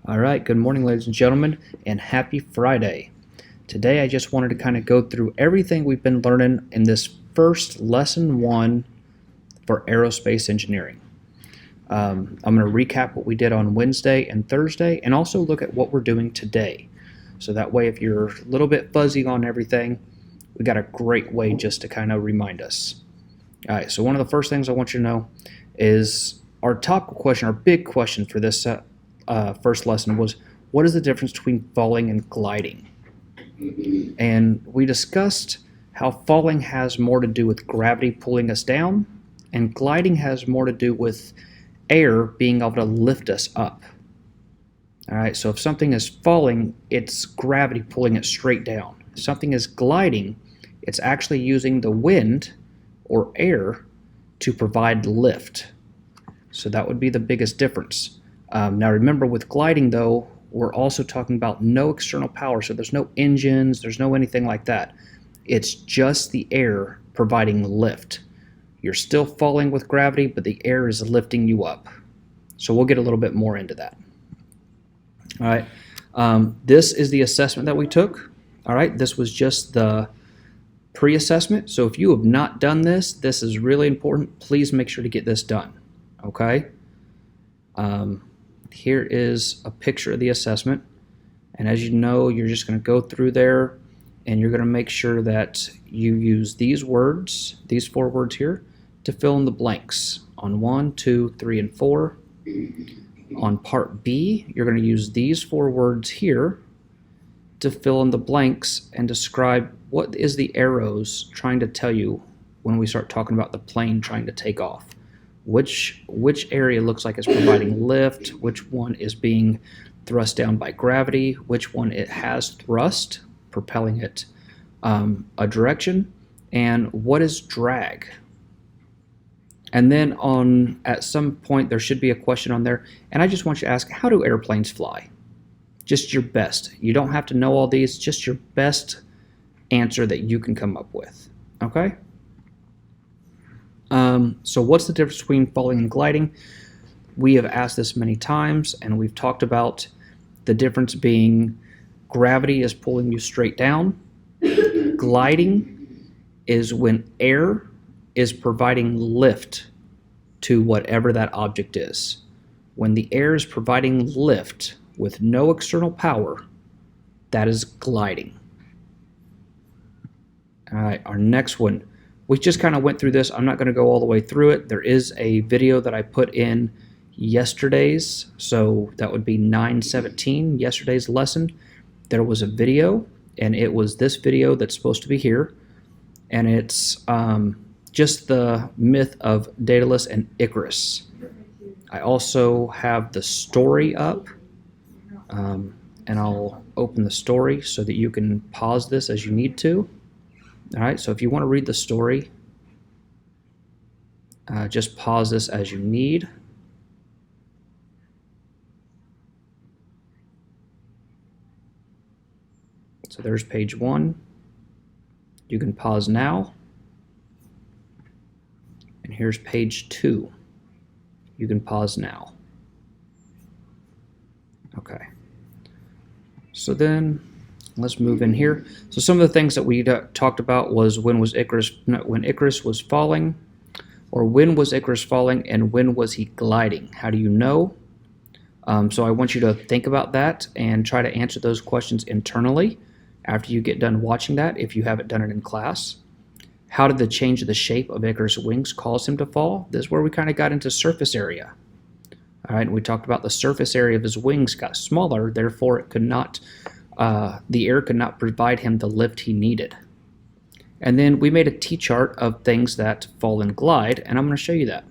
All right, good morning, ladies and gentlemen, and happy Friday. Today, I just wanted to kind of go through everything we've been learning in this first lesson one for aerospace engineering. I'm going to recap what we did on Wednesday and Thursday, and also look at what we're doing today. So that way, if you're a little bit fuzzy on everything, we got a great way just to kind of remind us. All right, so one of the first things I want you to know is our top question, our big question for this first lesson was, what is the difference between falling and gliding? And we discussed how falling has more to do with gravity pulling us down, and gliding has more to do with air being able to lift us up. All right, so if something is falling, it's gravity pulling it straight down. If something is gliding, it's actually using the wind or air to provide lift. So that would be the biggest difference. Now remember, with gliding though, we're also talking about no external power, so there's no engines, there's no anything like that. It's just the air providing lift. You're still falling with gravity, but the air is lifting you up. So we'll get a little bit more into that. All right, this is the assessment that we took. All right, this was just the pre-assessment. So if you have not done this, this is really important. Please make sure to get this done. Okay. Here is a picture of the assessment, and as you know, you're just going to go through there and you're going to make sure that you use these words, these 4 words here, to fill in the blanks on 1, 2, 3, and 4. On part B, you're going to use these 4 words here to fill in the blanks and describe what is the arrows trying to tell you when we start talking about the plane trying to take off. Which area looks like it's providing lift, which one is being thrust down by gravity, which one it has thrust, propelling it a direction, and what is drag. And then at some point there should be a question on there, and I just want you to ask, how do airplanes fly? Just your best. You don't have to know all these, just your best answer that you can come up with. Okay? So what's the difference between falling and gliding? We have asked this many times, and we've talked about the difference being gravity is pulling you straight down. Gliding is when air is providing lift to whatever that object is. When the air is providing lift with no external power, that is gliding. All right, our next one. We just kind of went through this. I'm not going to go all the way through it. There is a video that I put in yesterday's, so that would be 9/17, yesterday's lesson. There was a video, and it was this video that's supposed to be here, and it's just the myth of Daedalus and Icarus. I also have the story up, and I'll open the story so that you can pause this as you need to. All right, so if you want to read the story, just pause this as you need. So there's page 1. You can pause now. And here's page 2. You can pause now. Okay. So then let's move in here. So some of the things that we talked about was when Icarus was falling, or when was Icarus falling, and when was he gliding? How do you know? So I want you to think about that and try to answer those questions internally after you get done watching that, if you haven't done it in class. How did the change of the shape of Icarus' wings cause him to fall? This is where we kind of got into surface area. All right, we talked about the surface area of his wings got smaller, therefore it could not the air could not provide him the lift he needed. And then we made a T-chart of things that fall and glide, and I'm going to show you that.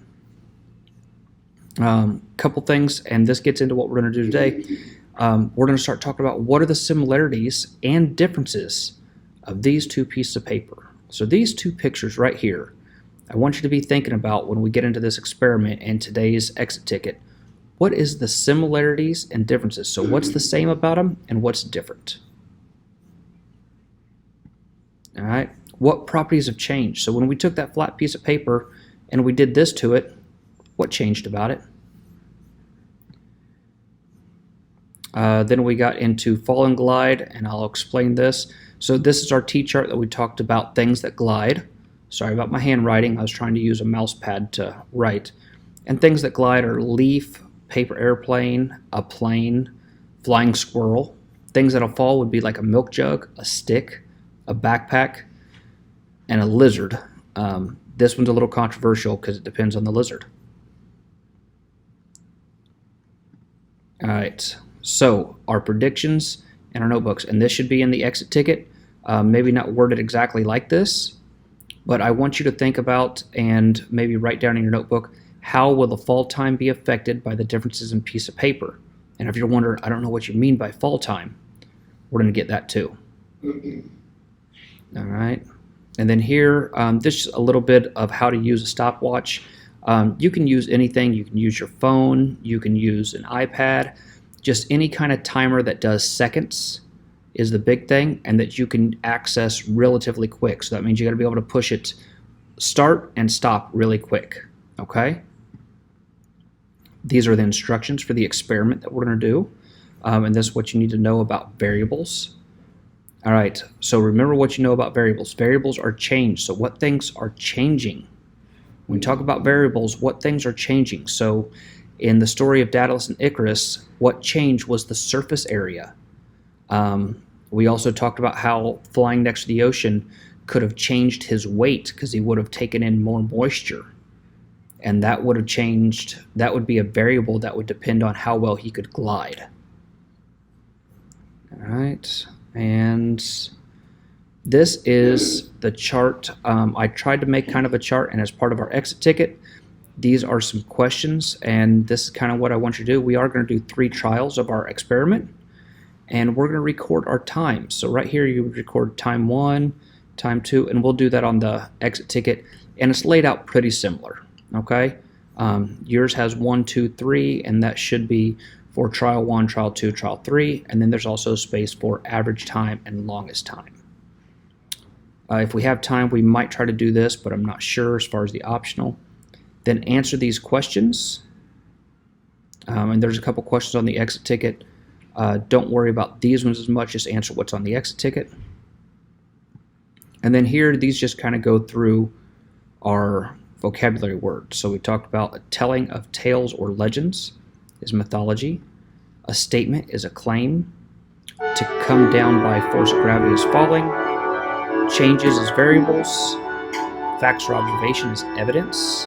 Couple things, and this gets into what we're going to do today. We're going to start talking about what are the similarities and differences of these 2 pieces of paper. So these 2 pictures right here, I want you to be thinking about when we get into this experiment and today's exit ticket. What is the similarities and differences? So what's the same about them and what's different? All right. What properties have changed? So when we took that flat piece of paper and we did this to it, what changed about it? Then we got into fall and glide, and I'll explain this. So this is our T-chart that we talked about things that glide. Sorry about my handwriting. I was trying to use a mouse pad to write. And things that glide are leaf, paper airplane, a plane, flying squirrel. Things that'll fall would be like a milk jug, a stick, a backpack, and a lizard. This one's a little controversial because it depends on the lizard. All right, so our predictions and our notebooks, and this should be in the exit ticket. Maybe not worded exactly like this, but I want you to think about and maybe write down in your notebook, how will the fall time be affected by the differences in piece of paper? And if you're wondering, I don't know what you mean by fall time, we're going to get that too. All right. And then here, this is a little bit of how to use a stopwatch. You can use anything. You can use your phone. You can use an iPad. Just any kind of timer that does seconds is the big thing, and that you can access relatively quick. So that means you got to be able to push it start and stop really quick. Okay? These are the instructions for the experiment that we're going to do. And this is what you need to know about variables. All right, so remember what you know about variables. Variables are changed, so what things are changing? When we talk about variables, what things are changing? So in the story of Daedalus and Icarus, what changed was the surface area. We also talked about how flying next to the ocean could have changed his weight because he would have taken in more moisture. And that would have changed, that would be a variable that would depend on how well he could glide. All right. And this is the chart. I tried to make kind of a chart, and as part of our exit ticket, these are some questions, and this is kind of what I want you to do. We are going to do 3 trials of our experiment, and we're going to record our times. So right here, you would record time 1, time 2, and we'll do that on the exit ticket, and it's laid out pretty similar, okay? Yours has 1, 2, 3, and that should be for trial 1, trial 2, trial 3, and then there's also space for average time and longest time. If we have time, we might try to do this, but I'm not sure as far as the optional. Then answer these questions. And there's a couple questions on the exit ticket. Don't worry about these ones as much, just answer what's on the exit ticket. And then here, these just kind of go through our vocabulary words. So we talked about a telling of tales or legends is mythology. A statement is a claim. To come down by force of gravity is falling. Changes is variables. Facts or observation is evidence.